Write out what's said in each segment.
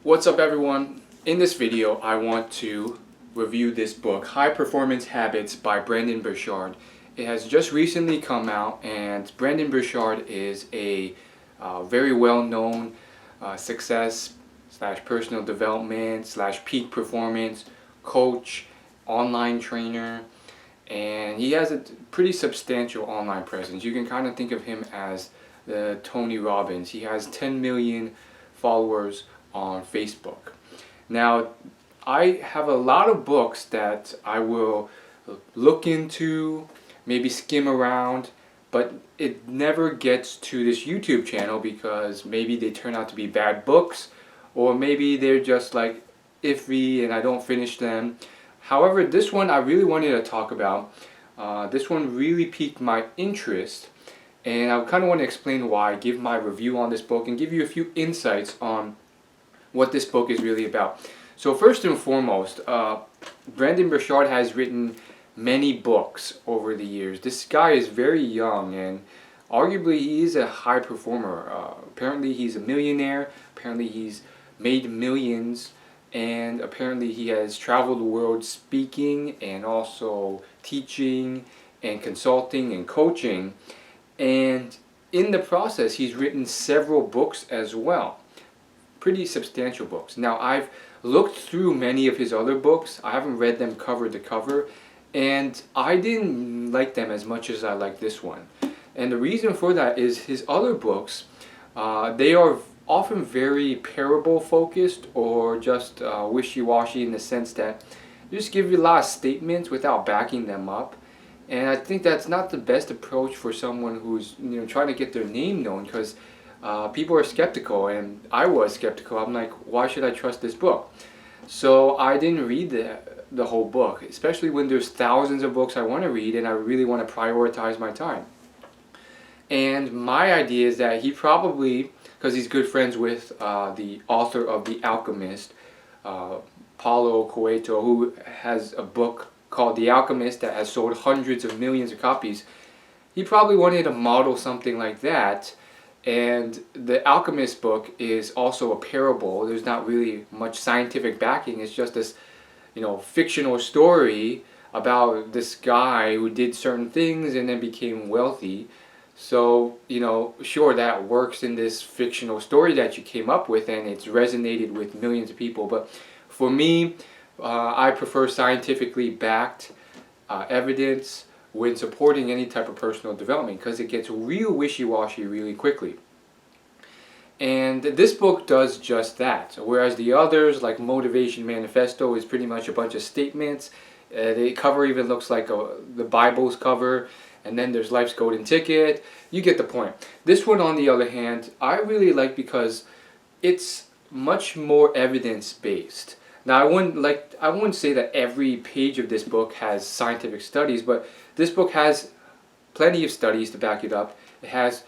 What's up everyone? In this video I want to review this book, High Performance Habits by Brendon Burchard. It has just recently come out, and Brendon Burchard is a very well-known success slash personal development slash peak performance coach, online trainer, and he has a pretty substantial online presence. You can kind of think of him as the Tony Robbins. He has 10 million followers on Facebook. Now, I have a lot of books that I will look into, maybe skim around, but it never gets to this YouTube channel because maybe they turn out to be bad books, or maybe they're just like iffy and I don't finish them. However, this one I really wanted to talk about. This one really piqued my interest, and I kind of want to explain why, give my review on this book, and give you a few insights on what this book is really about. So first and foremost, Brendon Burchard has written many books over the years. This guy is very young, and arguably he is a high performer. Apparently he's a millionaire, apparently he's made millions, and apparently he has traveled the world speaking and also teaching and consulting and coaching. And in the process he's written several books as well. Pretty substantial books. Now, I've looked through many of his other books. I haven't read them cover to cover, and I didn't like them as much as I like this one. And the reason for that is his other books, they are often very parable focused, or just wishy-washy, in the sense that they just give you a lot of statements without backing them up. And I think that's not the best approach for someone who's trying to get their name known, because people are skeptical, and I was skeptical. I'm like, why should I trust this book? So I didn't read the whole book, especially when there's thousands of books I want to read and I really want to prioritize my time. And my idea is that he probably, because he's good friends with the author of The Alchemist, Paulo Coelho, who has a book called The Alchemist that has sold hundreds of millions of copies, he probably wanted to model something like that. And the Alchemist book is also a parable. There's not really much scientific backing. It's just this, fictional story about this guy who did certain things and then became wealthy. So, sure, that works in this fictional story that you came up with, and it's resonated with millions of people. But for me, I prefer scientifically backed evidence when supporting any type of personal development, because it gets real wishy-washy really quickly. And this book does just that. Whereas the others, like Motivation Manifesto, is pretty much a bunch of statements. The cover even looks like the Bible's cover, and then there's Life's Golden Ticket. You get the point. This one, on the other hand, I really like because it's much more evidence-based. Now, I wouldn't say that every page of this book has scientific studies, but this book has plenty of studies to back it up. It has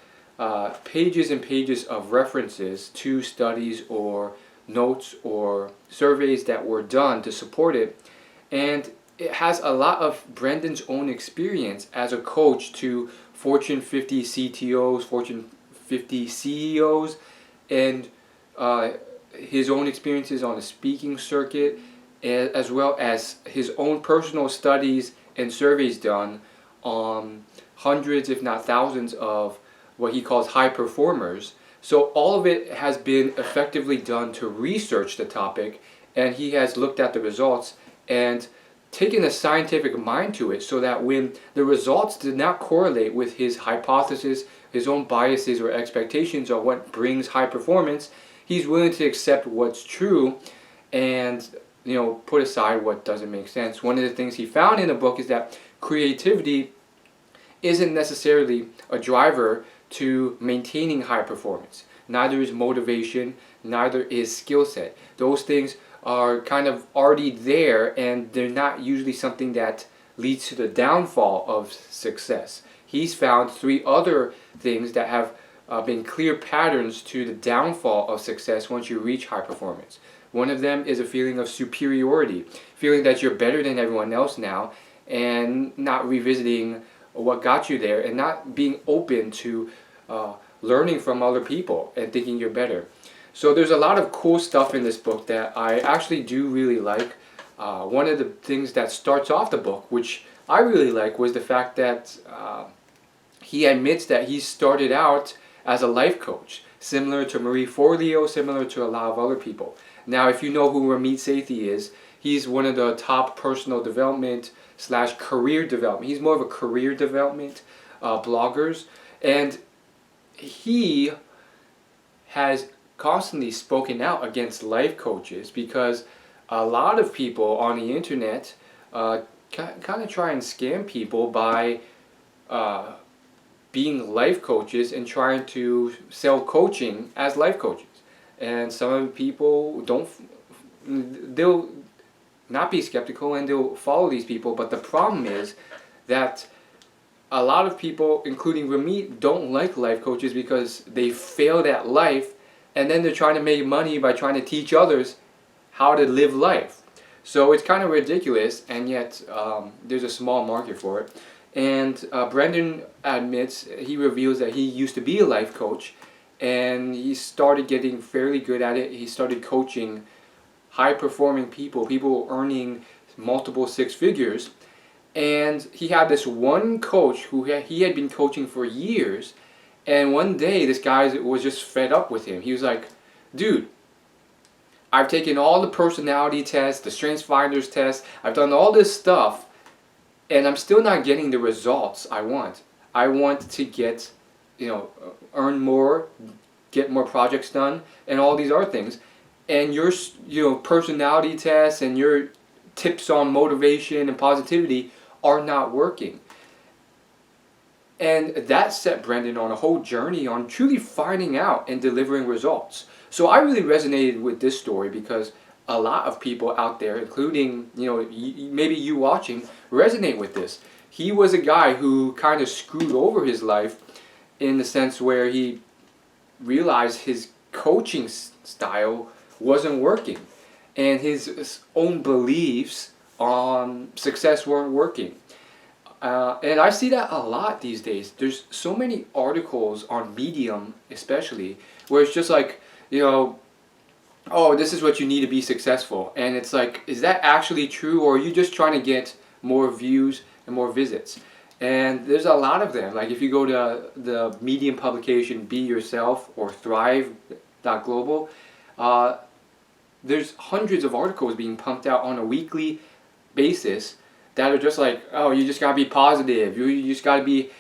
pages and pages of references to studies or notes or surveys that were done to support it. And it has a lot of Brendon's own experience as a coach to Fortune 50 CTOs, Fortune 50 CEOs, and his own experiences on the speaking circuit, as well as his own personal studies and surveys done on hundreds, if not thousands, of what he calls high performers. So all of it has been effectively done to research the topic, and he has looked at the results and taken a scientific mind to it, so that when the results did not correlate with his hypothesis, his own biases or expectations on what brings high performance, he's willing to accept what's true and put aside what doesn't make sense. One of the things he found in the book is that creativity isn't necessarily a driver to maintaining high performance. Neither is motivation, neither is skill set. Those things are kind of already there, and they're not usually something that leads to the downfall of success. He's found 3 other things that have been clear patterns to the downfall of success once you reach high performance. One of them is a feeling of superiority, feeling that you're better than everyone else now, and not revisiting what got you there, and not being open to learning from other people and thinking you're better. So there's a lot of cool stuff in this book that I actually do really like. One of the things that starts off the book, which I really like, was the fact that he admits that he started out as a life coach, similar to Marie Forleo, similar to a lot of other people. Now, if you know who Ramit Sethi is, he's one of the top personal development / career development. He's more of a career development bloggers, and he has constantly spoken out against life coaches because a lot of people on the internet kind of try and scam people by being life coaches and trying to sell coaching as life coaches. And some people they'll not be skeptical and they'll follow these people, but the problem is that a lot of people, including Ramit, don't like life coaches because they failed at life, and then they're trying to make money by trying to teach others how to live life. So it's kind of ridiculous, and yet there's a small market for it. And Brendon admits, he reveals that he used to be a life coach, and he started getting fairly good at it. He started coaching high-performing people earning multiple six figures. And he had this one coach who he had been coaching for years, and one day this guy was just fed up with him. He was like, dude, I've taken all the personality tests, the StrengthsFinders test, I've done all this stuff, and I'm still not getting the results I want. I want to get, earn more, get more projects done, and all these other things. And your, personality tests and your tips on motivation and positivity are not working. And that set Brendon on a whole journey on truly finding out and delivering results. So I really resonated with this story because a lot of people out there, including, maybe you watching, resonate with this. He was a guy who kind of screwed over his life in the sense where he realized his coaching style wasn't working, and his own beliefs on success weren't working. And I see that a lot these days. There's so many articles on Medium especially where it's just like, oh, this is what you need to be successful. And it's like, is that actually true, or are you just trying to get more views and more visits? And there's a lot of them. Like if you go to the Medium publication Be Yourself or Thrive.global, there's hundreds of articles being pumped out on a weekly basis that are just like, oh, you just gotta be positive. You just gotta be,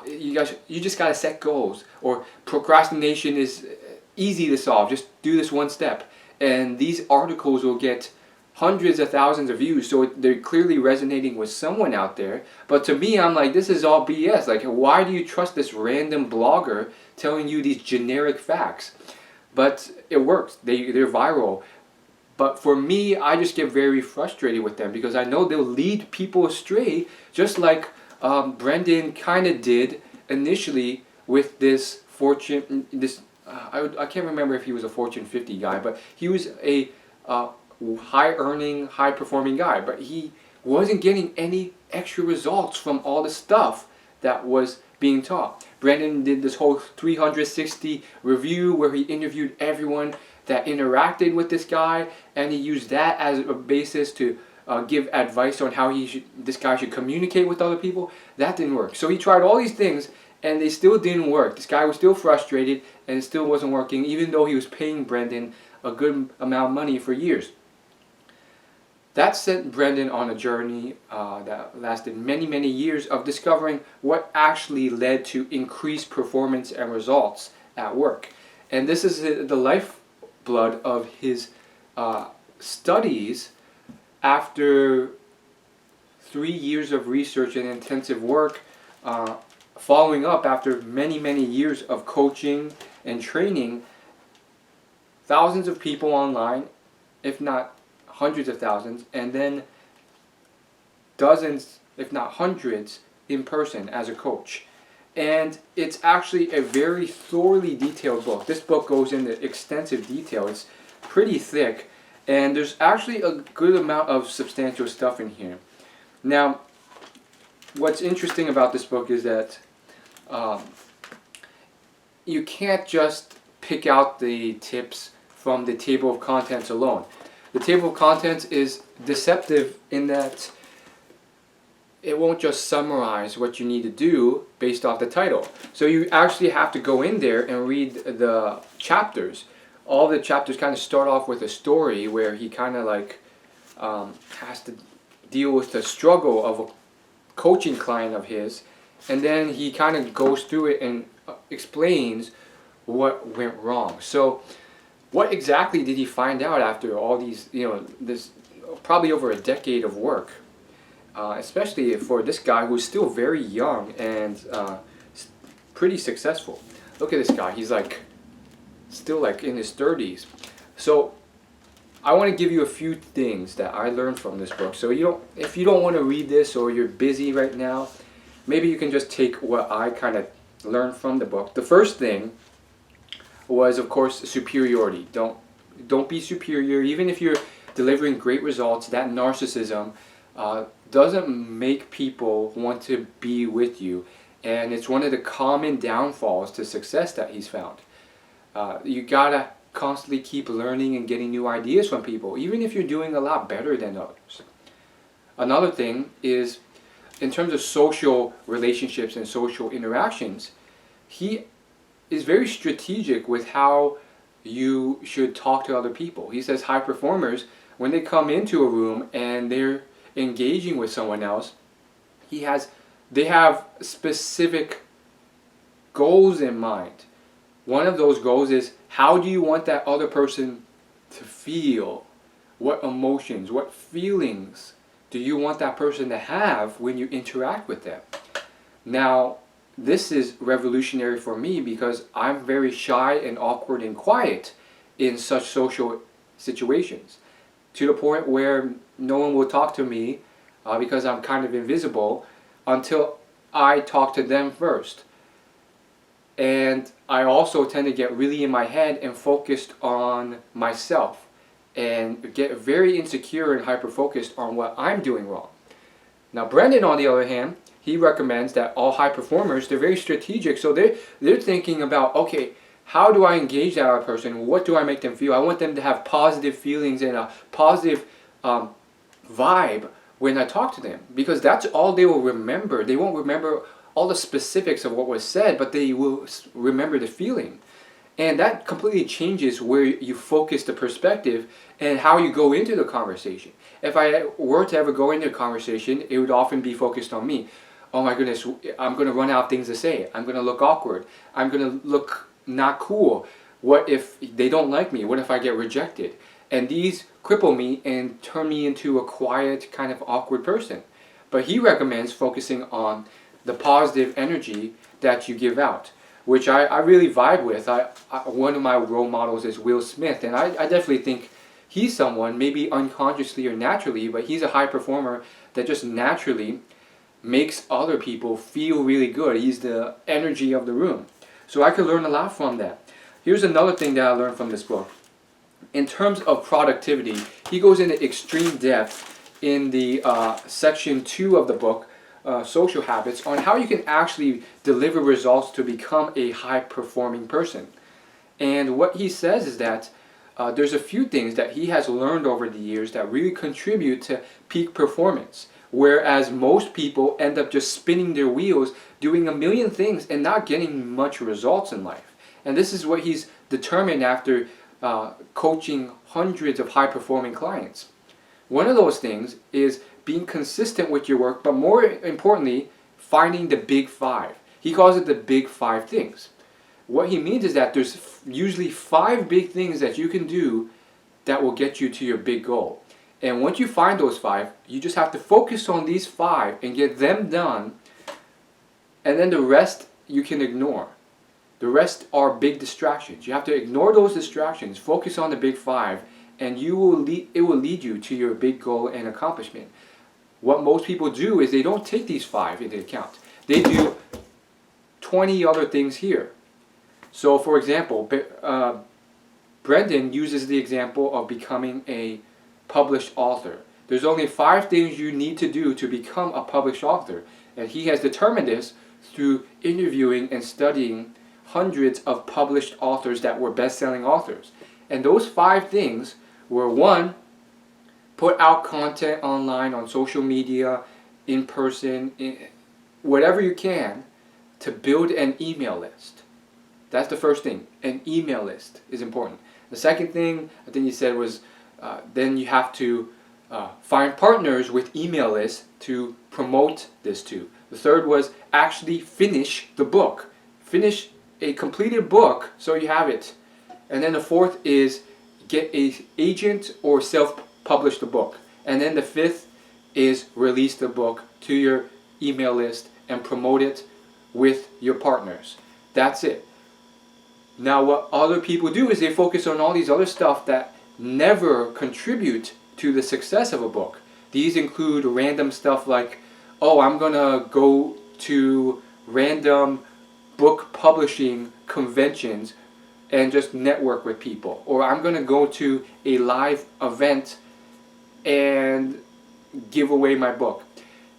you just gotta set goals. Or procrastination is easy to solve. Just do this one step. And these articles will get hundreds of thousands of views, so they're clearly resonating with someone out there. But to me, I'm like, this is all BS. Like, why do you trust this random blogger telling you these generic facts? But it works. They're viral. But for me, I just get very frustrated with them because I know they'll lead people astray, just like Brendon kind of did initially with this Fortune. I can't remember if he was a Fortune 50 guy, but he was a high-earning, high-performing guy. But he wasn't getting any extra results from all the stuff that was being taught. Brendon did this whole 360 review where he interviewed everyone that interacted with this guy, and he used that as a basis to give advice on how this guy should communicate with other people. That didn't work. So he tried all these things, and they still didn't work. This guy was still frustrated, and it still wasn't working, even though he was paying Brendon a good amount of money for years. That sent Brendon on a journey that lasted many, many years of discovering what actually led to increased performance and results at work. And this is the lifeblood of his studies after 3 years of research and intensive work, following up after many, many years of coaching and training thousands of people online, if not hundreds of thousands, and then dozens, if not hundreds, in person as a coach. And it's actually a very thoroughly detailed book. This book goes into extensive detail. It's pretty thick, and there's actually a good amount of substantial stuff in here. Now, what's interesting about this book is that you can't just pick out the tips from the table of contents alone. The table of contents is deceptive in that it won't just summarize what you need to do based off the title. So you actually have to go in there and read the chapters. All the chapters kind of start off with a story where he kind of like has to deal with the struggle of a coaching client of his, and then he kind of goes through it and explains what went wrong. So what exactly did he find out after all these, this probably over a decade of work, especially for this guy who's still very young and pretty successful. Look at this guy, he's like still like in his 30s. So I want to give you a few things that I learned from this book. So if you don't want to read this, or you're busy right now, maybe you can just take what I kind of learned from the book. The first thing was, of course, superiority. Don't be superior. Even if you're delivering great results, that narcissism doesn't make people want to be with you. And it's one of the common downfalls to success that he's found. You gotta constantly keep learning and getting new ideas from people, even if you're doing a lot better than others. Another thing is, in terms of social relationships and social interactions, he is very strategic with how you should talk to other people. He says high performers, when they come into a room and they're engaging with someone else, they have specific goals in mind. One of those goals is, how do you want that other person to feel? What emotions, what feelings do you want that person to have when you interact with them? Now, this is revolutionary for me because I'm very shy and awkward and quiet in such social situations, to the point where no one will talk to me because I'm kind of invisible until I talk to them first. And I also tend to get really in my head and focused on myself and get very insecure and hyper-focused on what I'm doing wrong. Now Brendon, on the other hand, he recommends that all high performers, they're very strategic. So they're thinking about, okay, how do I engage that other person? What do I make them feel? I want them to have positive feelings and a positive vibe when I talk to them, because that's all they will remember. They won't remember all the specifics of what was said, but they will remember the feeling. And that completely changes where you focus the perspective and how you go into the conversation. If I were to ever go into a conversation, it would often be focused on me. Oh my goodness, I'm going to run out of things to say. I'm going to look awkward. I'm going to look not cool. What if they don't like me? What if I get rejected? And these cripple me and turn me into a quiet, kind of awkward person. But he recommends focusing on the positive energy that you give out, which I really vibe with. One of my role models is Will Smith, and I definitely think he's someone, maybe unconsciously or naturally, but he's a high performer that just naturally makes other people feel really good. He's the energy of the room. So I could learn a lot from that. Here's another thing that I learned from this book. In terms of productivity, he goes into extreme depth in the section 2 of the book, Social Habits, on how you can actually deliver results to become a high-performing person. And what he says is that there's a few things that he has learned over the years that really contribute to peak performance, whereas most people end up just spinning their wheels, doing a million things and not getting much results in life. And this is what he's determined after coaching hundreds of high-performing clients. One of those things is being consistent with your work, but more importantly, finding the big 5. He calls it the big 5 things. What he means is that there's usually 5 big things that you can do that will get you to your big goal. And once you find those 5, you just have to focus on these 5 and get them done, and then the rest you can ignore. The rest are big distractions. You have to ignore those distractions, focus on the big 5, and it will lead you to your big goal and accomplishment. What most people do is they don't take these 5 into account. They do 20 other things here. So for example, Brendon uses the example of becoming a published author. There's only 5 things you need to do to become a published author. And he has determined this through interviewing and studying hundreds of published authors that were best-selling authors. And those 5 things were: 1, put out content online, on social media, in person, whatever you can, to build an email list. That's the first thing. An email list is important. The second thing I think you said was then you have to find partners with email lists to promote this to. The third was actually finish the book. Finish a completed book so you have it. And then the fourth is get an agent or self-publish the book. And then the fifth is release the book to your email list and promote it with your partners. That's it. Now what other people do is they focus on all these other stuff that never contribute to the success of a book. These include random stuff like, oh, I'm gonna go to random book publishing conventions and just network with people, or I'm gonna go to a live event and give away my book.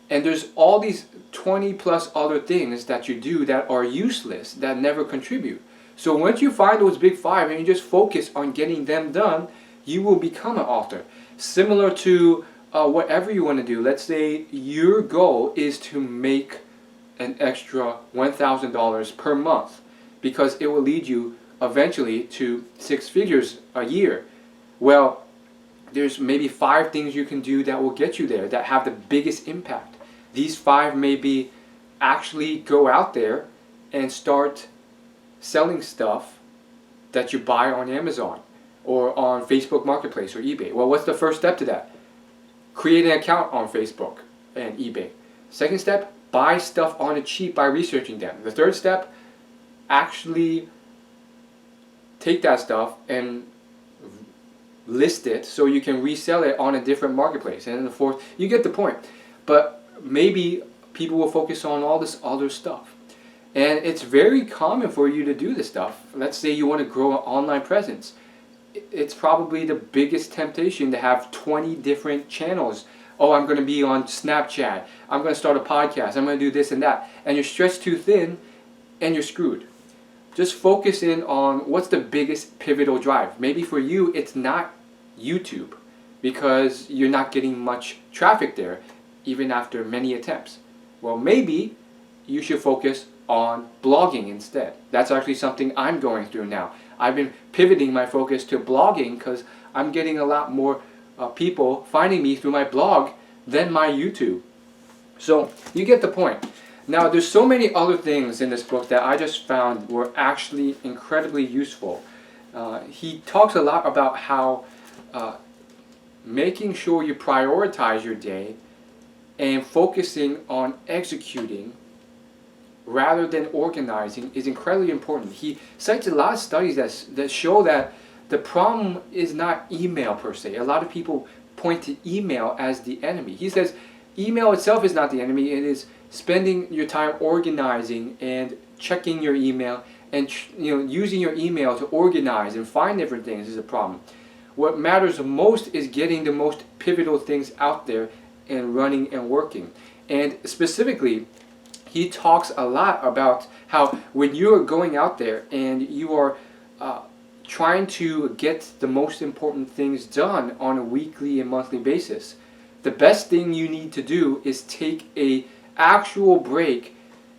And there's all these 20 plus other things that you do that are useless, that never contribute. So once you find those big 5 and you just focus on getting them done, you will become an author. Similar to whatever you want to do. Let's say your goal is to make an extra $1,000 per month, because it will lead you eventually to 6 figures a year. Well, there's maybe 5 things you can do that will get you there, that have the biggest impact. These 5 may be actually go out there and start selling stuff that you buy on Amazon or on Facebook Marketplace or eBay. Well, what's the first step to that? Create an account on Facebook and eBay. Second step, buy stuff on the cheap by researching them. The third step, actually take that stuff and list it so you can resell it on a different marketplace. And then the fourth, you get the point. But maybe people will focus on all this other stuff. And it's very common for you to do this stuff. Let's say you want to grow an online presence. It's probably the biggest temptation to have 20 different channels. Oh, I'm going to be on Snapchat. I'm going to start a podcast. I'm going to do this and that. And you're stretched too thin and you're screwed. Just focus in on what's the biggest pivotal drive. Maybe for you, it's not YouTube, because you're not getting much traffic there, even after many attempts. Well, maybe you should focus on blogging instead. That's actually something I'm going through now. I've been pivoting my focus to blogging because I'm getting a lot more people finding me through my blog than my YouTube. So you get the point. Now there's so many other things in this book that I just found were actually incredibly useful. He talks a lot about how making sure you prioritize your day and focusing on executing rather than organizing is incredibly important. He cites a lot of studies that show that the problem is not email per se. A lot of people point to email as the enemy. He says email itself is not the enemy. It is spending your time organizing and checking your email and using your email to organize and find different things is a problem. What matters most is getting the most pivotal things out there and running and working. And specifically, he talks a lot about how when you are going out there and you are trying to get the most important things done on a weekly and monthly basis, the best thing you need to do is take a actual break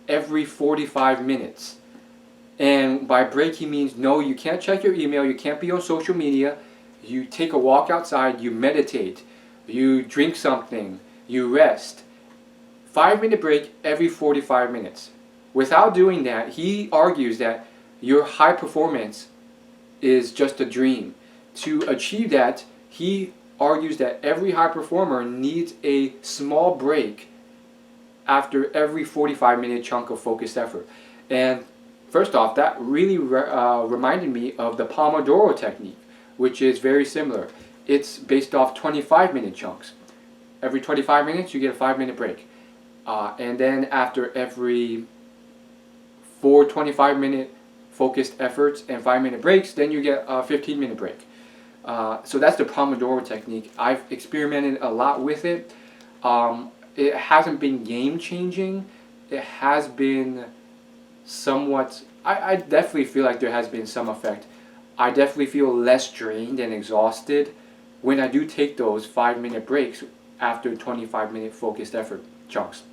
every 45 minutes. And by break he means no, you can't check your email, you can't be on social media, you take a walk outside, you meditate, you drink something, you rest. 5-minute break every 45 minutes. Without doing that, he argues that your high performance is just a dream. To achieve that, he argues that every high performer needs a small break after every 45-minute chunk of focused effort. And first off, that really reminded me of the Pomodoro technique, which is very similar. It's based off 25-minute chunks. Every 25 minutes, you get a 5-minute break. And then after every 4 25-minute focused efforts and 5-minute breaks, then you get a 15-minute break. So that's the Pomodoro technique. I've experimented a lot with it. It hasn't been game-changing. It has been somewhat I definitely feel like there has been some effect. I definitely feel less drained and exhausted when I do take those 5-minute breaks after 25-minute focused effort chunks.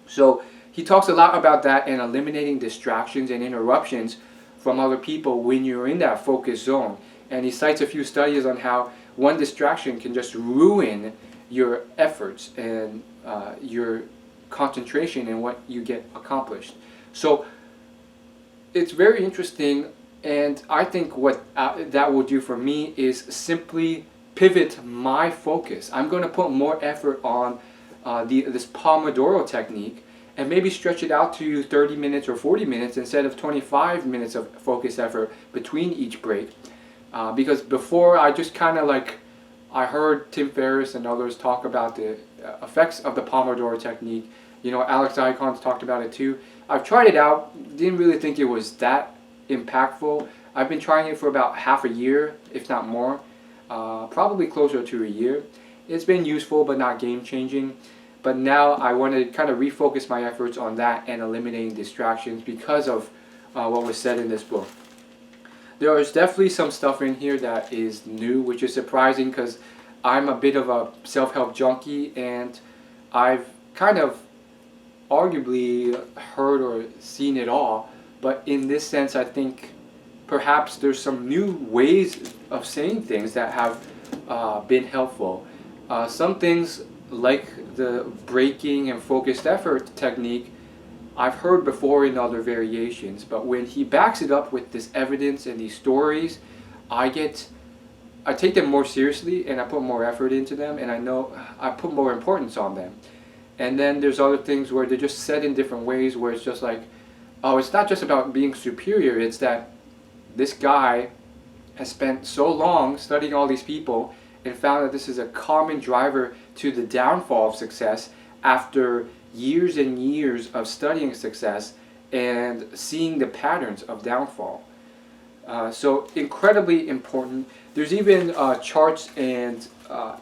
So he talks a lot about that and eliminating distractions and interruptions from other people when you're in that focus zone. And he cites a few studies on how one distraction can just ruin your efforts and your concentration and what you get accomplished. So it's very interesting, and I think what that will do for me is simply pivot my focus. I'm going to put more effort on this Pomodoro technique and maybe stretch it out to 30 minutes or 40 minutes instead of 25 minutes of focus effort between each break. Because before I just kind of I heard Tim Ferriss and others talk about the effects of the Pomodoro technique. You know, Alex Icon's talked about it too. I've tried it out, didn't really think it was that impactful. I've been trying it for about half a year, if not more, probably closer to a year. It's been useful but not game-changing. But now I want to kind of refocus my efforts on that and eliminating distractions because of what was said in this book. There is definitely some stuff in here that is new, which is surprising because I'm a bit of a self-help junkie, and I've kind of arguably heard or seen it all. But in this sense, I think perhaps there's some new ways of saying things that have been helpful. Some things like the breaking and focused effort technique I've heard before in other variations, but when he backs it up with this evidence and these stories, I take them more seriously and I put more effort into them, and I know I put more importance on them. And then there's other things where they're just said in different ways where it's just like, oh, it's not just about being superior, it's that this guy has spent so long studying all these people and found that this is a common driver to the downfall of success after years and years of studying success and seeing the patterns of downfall. So incredibly important. There's even charts and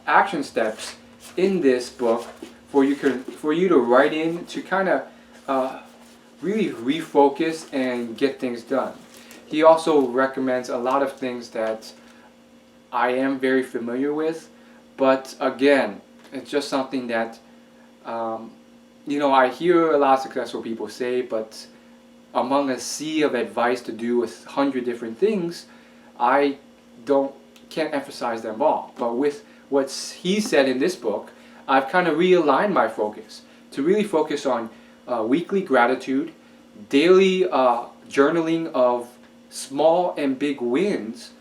action steps in this book for you to write in to kind of really refocus and get things done. He also recommends a lot of things that I am very familiar with, but again, it's just something that I hear a lot of successful people say, but among a sea of advice to do with 100 different things, I can't emphasize them all. But with what he said in this book, I've kind of realigned my focus to really focus on weekly gratitude, daily journaling of small and big wins.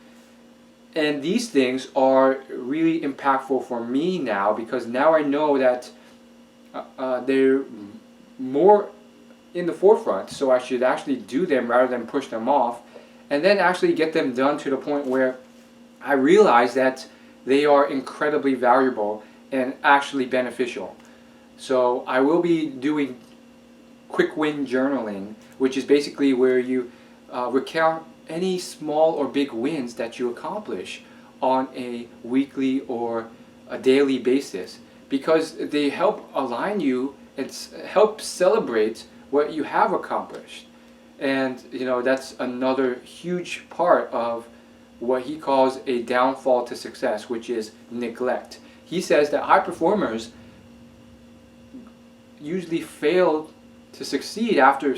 And these things are really impactful for me now, because now I know that they're more in the forefront, so I should actually do them rather than push them off, and then actually get them done to the point where I realize that they are incredibly valuable and actually beneficial. So I will be doing quick win journaling, which is basically where you recount any small or big wins that you accomplish on a weekly or a daily basis, because they help align you and help celebrate what you have accomplished. And that's another huge part of what he calls a downfall to success, which is neglect. He says that high performers usually fail to succeed after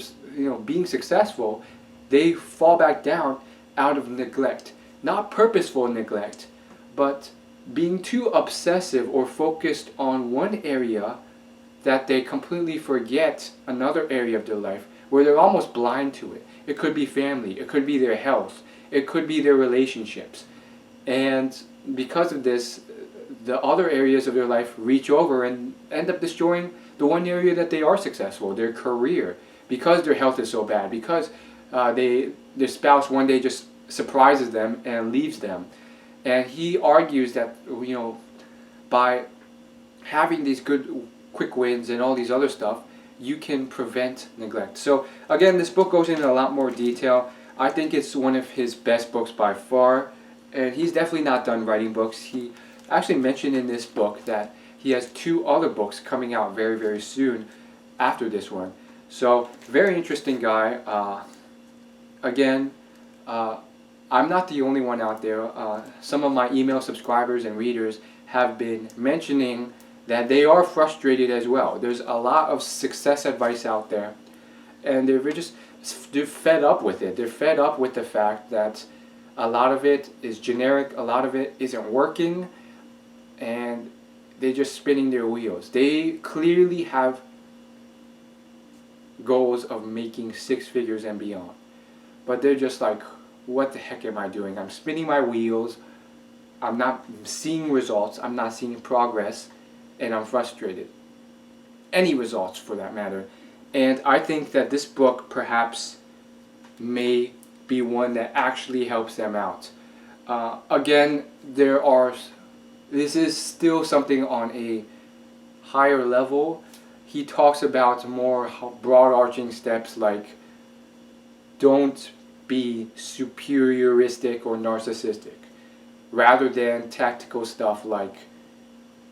being successful. They fall back down out of neglect, not purposeful neglect, but being too obsessive or focused on one area that they completely forget another area of their life where they're almost blind to it. It could be family, it could be their health, it could be their relationships. And because of this, the other areas of their life reach over and end up destroying the one area that they are successful, their career, because their health is so bad, because their spouse one day just surprises them and leaves them. And he argues that by having these good quick wins and all these other stuff, you can prevent neglect. So again, this book goes into a lot more detail. I think it's one of his best books by far, and he's definitely not done writing books. He actually mentioned in this book that he has 2 other books coming out very, very soon after this one. So very interesting guy. again, I'm not the only one out there. Some of my email subscribers and readers have been mentioning that they are frustrated as well. There's a lot of success advice out there, and they're fed up with it. They're fed up with the fact that a lot of it is generic, a lot of it isn't working, and they're just spinning their wheels. They clearly have goals of making 6 figures and beyond, but they're just like, what the heck am I doing? I'm spinning my wheels, I'm not seeing results, I'm not seeing progress, and I'm frustrated. Any results for that matter. And I think that this book perhaps may be one that actually helps them out. Again, this is still something on a higher level. He talks about more broad arching steps like don't be superioristic or narcissistic, rather than tactical stuff like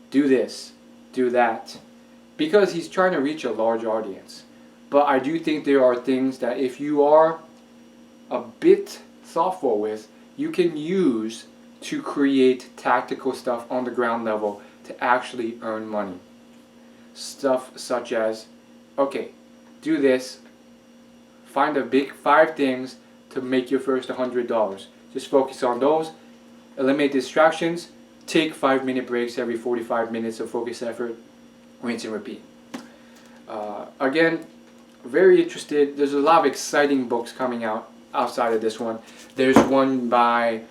do this, do that, because he's trying to reach a large audience. But I do think there are things that if you are a bit thoughtful with, you can use to create tactical stuff on the ground level to actually earn money. Stuff such as, okay, do this, find the big 5 things to make your first $100. Just focus on those, eliminate distractions, take 5-minute breaks every 45 minutes of focused effort, rinse and repeat. Again, very interested. There's a lot of exciting books coming out outside of this one. There's one by,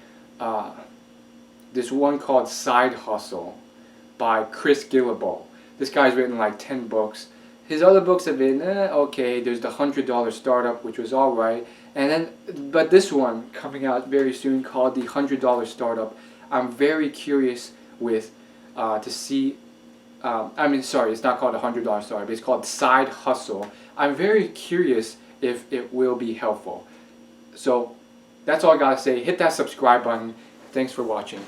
there's one called Side Hustle by Chris Gillibo. This guy's written like 10 books. His other books have been okay. There's the $100 Startup, which was all right, and then but this one coming out very soon called the $100 Startup. I'm very curious with to see. It's not called a $100 Startup. It's called Side Hustle. I'm very curious if it will be helpful. So that's all I gotta say. Hit that subscribe button. Thanks for watching.